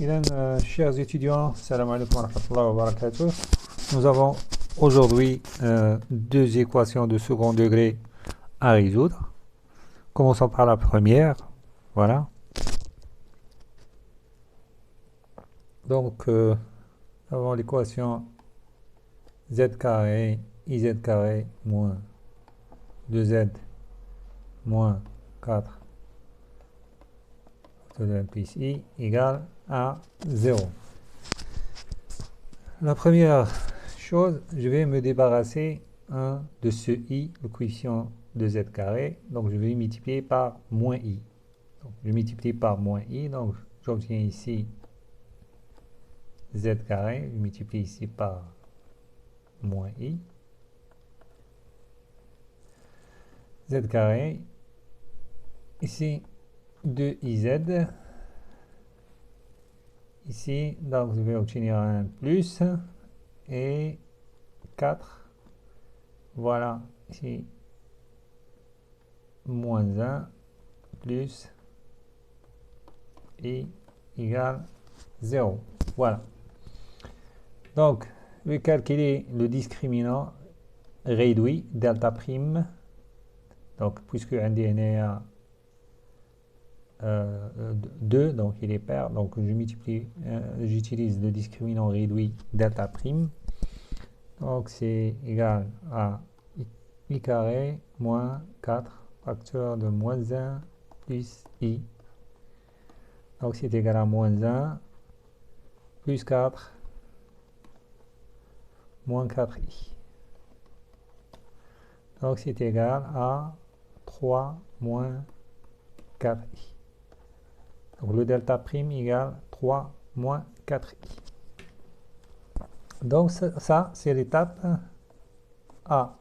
Chers étudiants, salam alaikum wa rahmatullahi wa barakatuh. Nous avons aujourd'hui deux équations de second degré à résoudre. Commençons par la première. Voilà. Donc, nous avons l'équation z carré iz carré moins 2z moins 4 plus i égale à 0. La première chose, je vais me débarrasser de ce i, le coefficient de z carré. Donc, je vais multiplier par moins i. Donc, je multiplie par moins i. Donc, j'obtiens ici z carré. Je multiplie ici par moins i. Z carré. Ici, 2iz. Ici, donc je vais obtenir un plus et 4. Voilà, ici, moins 1 plus i égale 0. Voilà. Donc, je vais calculer le discriminant réduit delta prime. Donc, puisque un DNA 2, donc il est pair, donc j'utilise le discriminant réduit delta prime. Donc c'est égal à i carré moins 4 facteur de moins 1 plus i. Donc c'est égal à moins 1 plus 4 moins 4i. Donc c'est égal à 3 moins 4i. Donc le delta prime égale 3 moins 4i. Donc ça c'est l'étape A.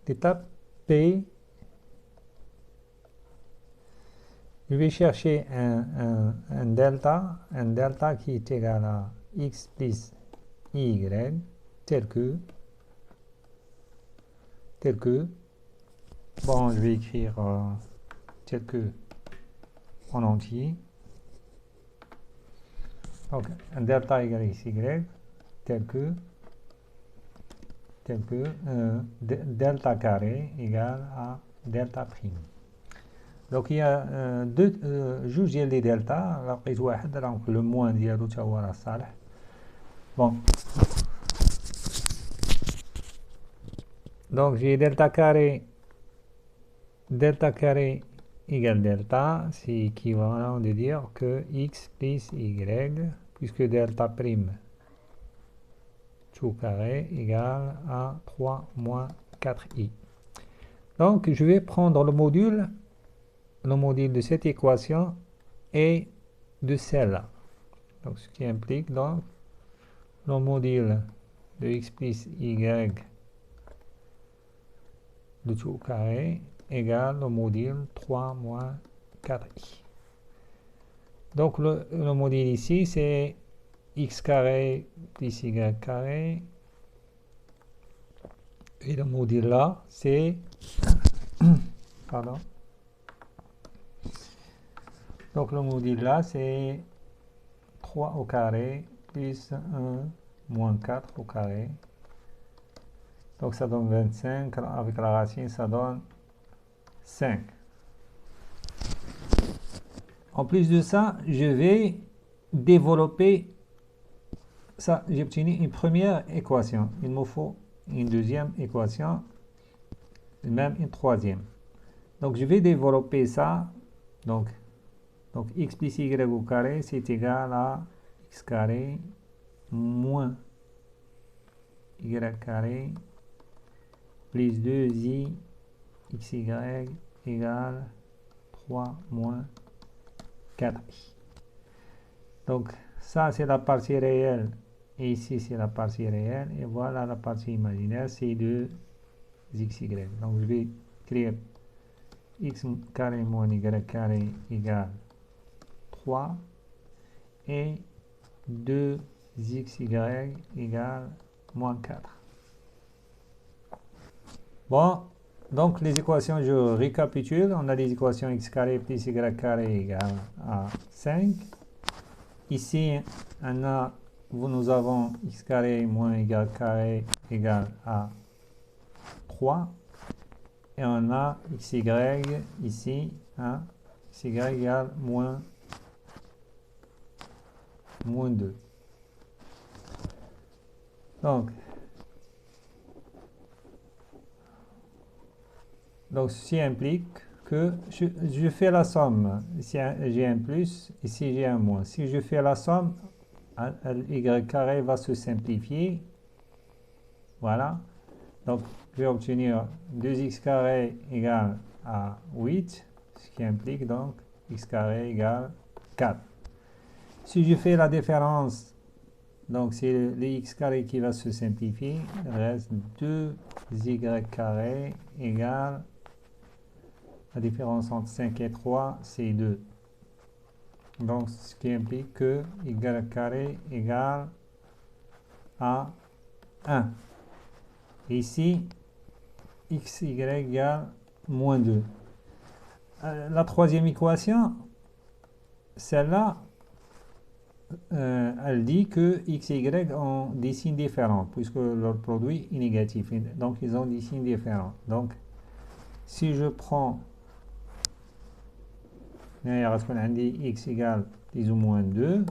L'étape B, je vais chercher un delta qui est égal à x plus y tel que, bon je vais écrire tel que en entier. Donc un delta égale xy tel que delta carré égale à delta prime. Donc il y a جوج ديال لي دلتا لقيت واحد دونك لو موان ديالو تا هو راه صالح. Bon. Donc j'ai delta carré égale delta, c'est équivalent de dire que x plus y, puisque delta prime tout carré égale à 3 moins 4i. Donc je vais prendre le module de cette équation et de celle-là. Donc ce qui implique donc le module de x plus y de tout carré égale le module 3 moins 4i. Donc le module ici c'est x carré plus y carré et le module là c'est pardon, donc le module là c'est 3 au carré plus 1 moins 4 au carré. Donc ça donne 25, avec la racine ça donne 5. En plus de ça, je vais développer ça. J'ai obtenu une première équation. Il me faut une deuxième équation, même une troisième. Donc je vais développer ça. Donc x plus y au carré, c'est égal à x carré moins y carré plus 2i xy égale 3 moins 4i. Donc ça c'est la partie réelle et ici c'est la partie réelle et voilà la partie imaginaire, c'est 2 xy. Donc je vais écrire x carré moins y carré égale 3 et 2 xy égale moins 4. Bon, donc les équations, je récapitule. On a les équations x carré plus y carré égale à 5. ici, nous avons x carré moins y carré égale à 3. Et on a xy ici, xy égale moins 2. Donc, ceci implique que je fais la somme. Ici j'ai un plus, ici j'ai un moins. Si je fais la somme, y carré va se simplifier. Voilà. Donc, je vais obtenir 2x carré égale à 8, ce qui implique donc x carré égale 4. Si je fais la différence, donc c'est le x carré qui va se simplifier, il reste 2y carré égale, la différence entre 5 et 3, c'est 2. Donc, ce qui implique que y carré égale à 1. Et ici, xy égale moins 2. La troisième équation, celle-là, elle dit que x et y ont des signes différents, puisque leur produit est négatif. Donc, ils ont des signes différents. Donc, si je prends x égale plus ou moins 2,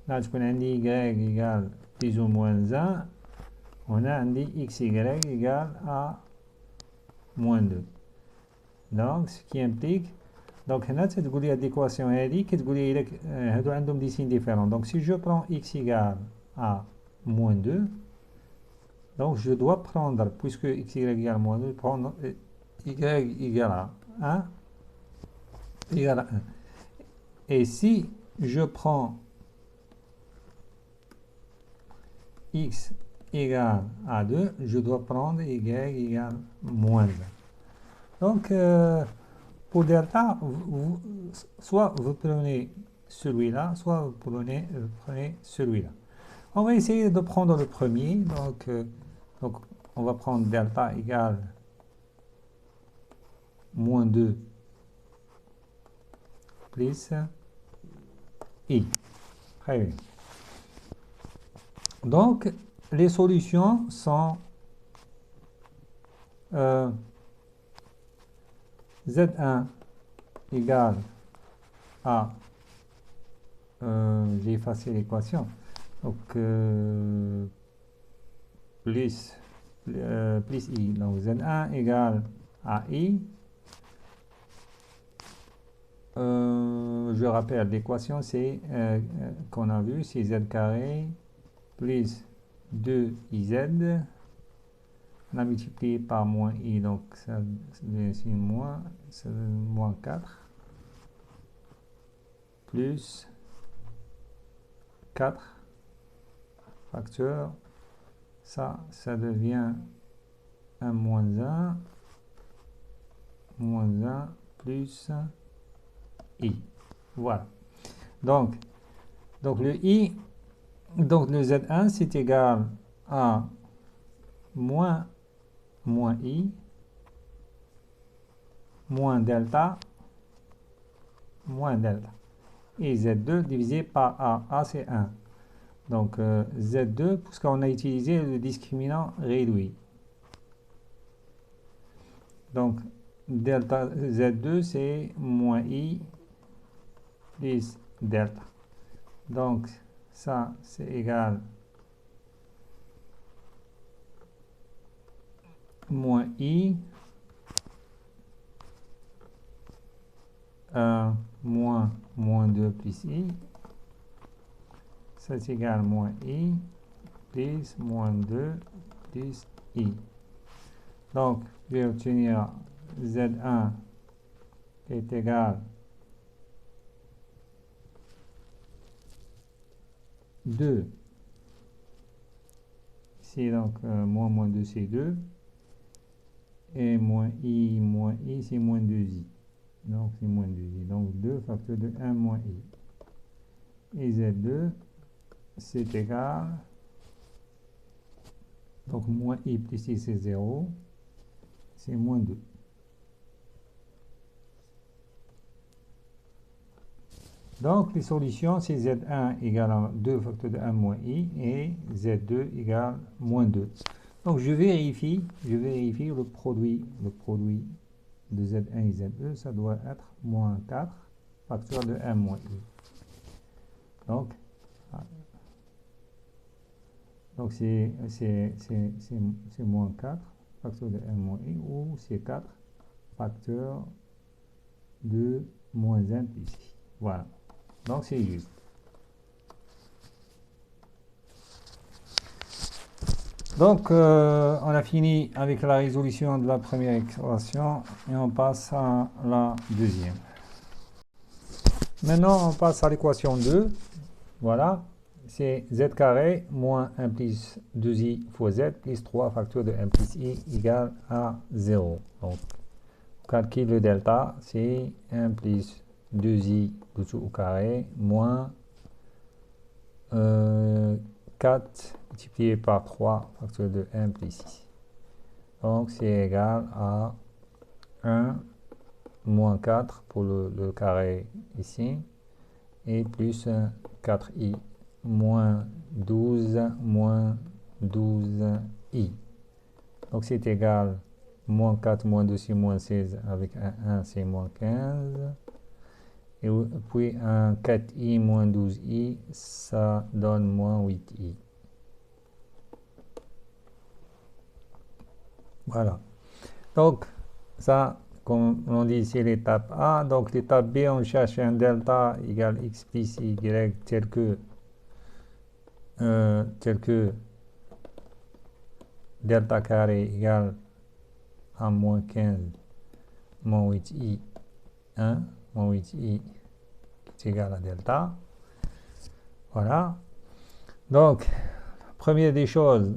là, je prends y égale plus ou moins 1, on a xy égale à moins 2. Donc, ce qui implique, donc هنا تقول لي هذه l'équation هذه كتقول لي لك هادو عندهم des signes différents. Donc, si je prends x égale à moins 2, donc je dois prendre, puisque x égale moins 2, prendre y égale à 1, égale à 1. Et si je prends x égale à 2, je dois prendre y égale moins 1. Donc, pour delta, soit vous prenez celui-là, soit vous prenez celui-là. On va essayer de prendre le premier. Donc on va prendre delta égale moins 2 plus i. Très bien. Donc, les solutions sont Z1 égale à, j'ai effacé l'équation, donc plus i, donc Z1 égale à i. Je rappelle, l'équation c'est qu'on a vu, c'est z carré plus 2iz. On a multiplié par moins i, donc ça devient moins, ça donne moins 4, plus 4 facteur, ça devient un moins 1, plus i. Voilà. Donc le i, donc le z1 c'est égal à moins i, moins delta, et z2 divisé par a c'est 1. Donc z2, puisqu'on a utilisé le discriminant réduit. Donc delta z2 c'est moins i plus delta. Donc ça c'est égal moins i moins 2 plus i, ça c'est égal moins i plus moins 2 plus i. Donc je vais obtenir z1 qui est égal 2, ici donc moins 2 c'est 2, et moins i c'est moins 2i, donc c'est moins 2i, donc 2 facteur de 1 moins i, et z2 c'est égal, donc moins i plus i c'est 0, c'est moins 2. Donc, les solutions, c'est Z1 égale à 2 facteur de 1 moins I et Z2 égale moins 2. Donc, je vérifie le produit de Z1 et Z2, ça doit être moins 4 facteur de 1 moins I. Donc c'est moins 4 facteur de 1 moins I ou c'est 4 facteur de moins 1 plus I. Voilà. Donc c'est juste. Donc on a fini avec la résolution de la première équation et on passe à la deuxième. Maintenant on passe à l'équation 2. Voilà. C'est z carré moins 1 plus 2i fois z plus 3 facteur de 1 plus i égale à 0. Donc, on calcule le delta, c'est 1 plus 2i dessous au carré moins 4 multiplié par 3 facteur de 1 plus i. Donc, c'est égal à 1 moins 4 pour le carré ici et plus 4i moins 12 moins 12i. Donc c'est égal moins 4 moins 2 c'est moins 16 avec un 1 c'est moins 15. Et puis un 4i moins 12i ça donne moins 8i. Voilà. Donc ça comme on dit c'est l'étape A. Donc l'étape B on cherche un delta égal x plus y tel que delta carré égale à moins 15 moins 8i 1 moins 8i est égal à delta. Voilà. Donc, première des choses,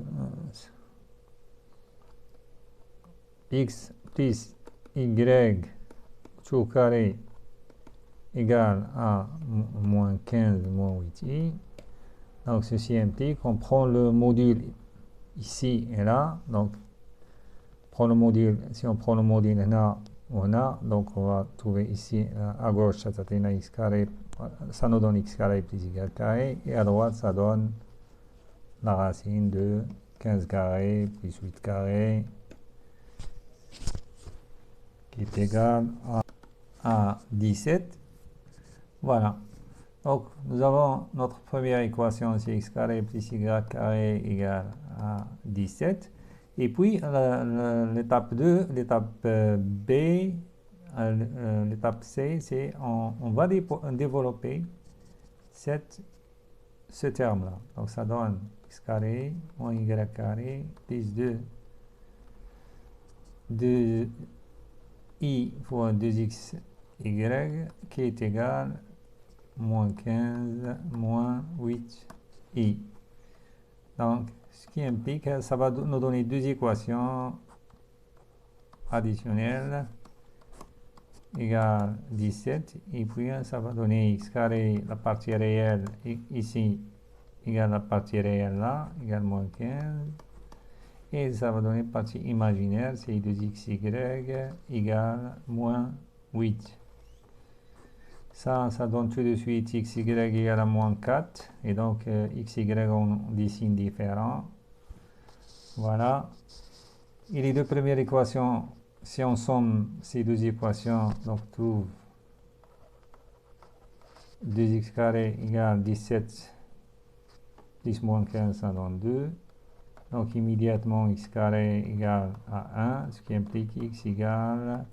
x plus y tout au carré égale à moins 15 moins 8i. Donc, ceci implique qu'on prend le module ici et là. Donc, si on prend le module là, on a, donc on va trouver ici à gauche, ça donne x carré, ça nous donne x carré plus y carré, et à droite, ça donne la racine de 15 carré plus 8 carré, qui est égal à 17. Voilà. Donc, nous avons notre première équation, c'est x carré plus y carré égale à 17. Et puis, l'étape 2, l'étape B, l'étape C, c'est on va développer ce terme-là. Donc, ça donne x carré moins y carré plus 2i fois 2xy qui est égal moins 15 moins 8i. Donc, ce qui implique, ça va nous donner deux équations additionnelles égale 17. Et puis, ça va donner x carré, la partie réelle, ici, égale la partie réelle là, égale moins 15. Et ça va donner partie imaginaire, c'est 2xy égale moins 8. Ça donne tout de suite xy égale à moins 4. Et donc, xy, on dessine différent. Voilà. Et les deux premières équations, si on somme ces deux équations, donc on trouve 2x carré égale 17 plus moins 15, ça donne 2. Donc, immédiatement, x carré égale à 1, ce qui implique x égale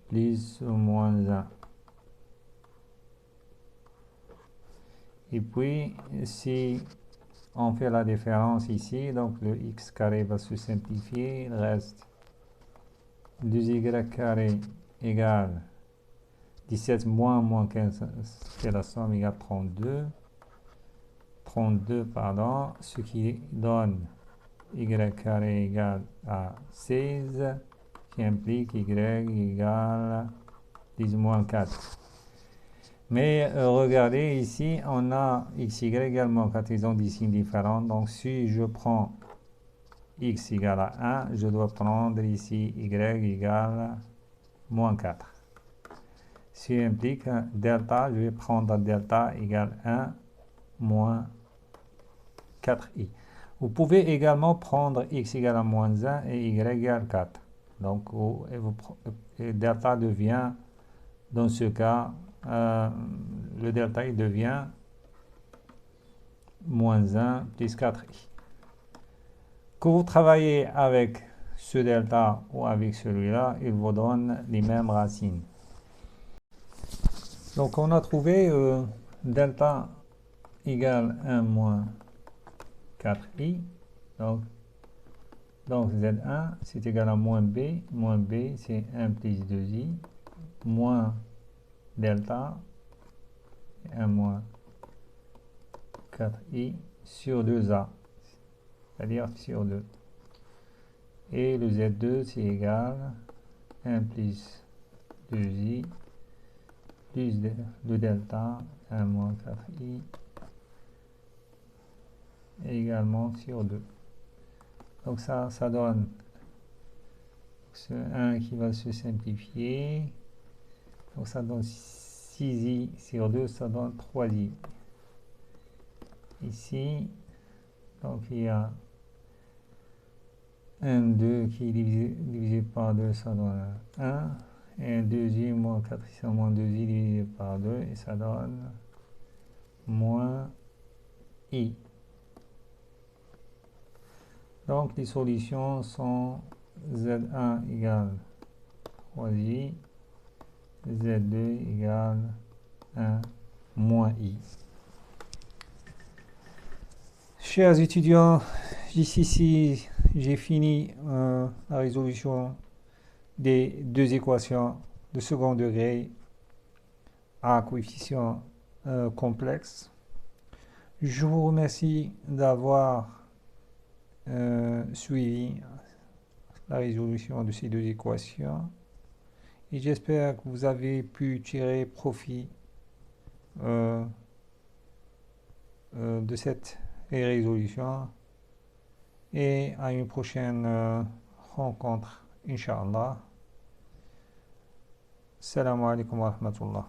plus ou moins 1. Et puis, si on fait la différence ici, donc le x carré va se simplifier, il reste 2y carré égale 17 moins 15, c'est la somme égale 32. 32, pardon, ce qui donne y carré égale à 16, qui implique y égale 10 moins 4. Mais regardez ici, on a xy également 4, ils ont des signes différents. Donc si je prends x égale à 1, je dois prendre ici y égale moins 4. Ce qui implique delta, je vais prendre delta égale 1 moins 4i. Vous pouvez également prendre x égale à moins 1 et y égale 4. Donc, delta devient, dans ce cas, le delta il devient moins 1 plus 4i. Que vous travaillez avec ce delta ou avec celui-là, il vous donne les mêmes racines. Donc, on a trouvé delta égale 1 moins 4i. Donc Z1, c'est égal à moins B. Moins B, c'est 1 plus 2i. Moins delta, 1 moins 4i sur 2a. C'est-à-dire sur 2. Et le Z2, c'est égal à 1 plus 2i plus le delta, 1 moins 4i, également sur 2. Donc ça donne ce 1 qui va se simplifier. Donc ça donne 6i sur 2, ça donne 3i. Ici, donc il y a 1, 2 qui est divisé par 2, ça donne 1. Et 2i moins 4i, moins 2i divisé par 2, et ça donne moins i. Donc les solutions sont Z1 égale 3i, Z2 égale 1 moins i. Chers étudiants, ici j'ai fini la résolution des deux équations de second degré à coefficient complexe. Je vous remercie d'avoir suivi la résolution de ces deux équations et j'espère que vous avez pu tirer profit de cette résolution et à une prochaine rencontre, Inch'Allah. Assalamu alaikum wa rahmatullah.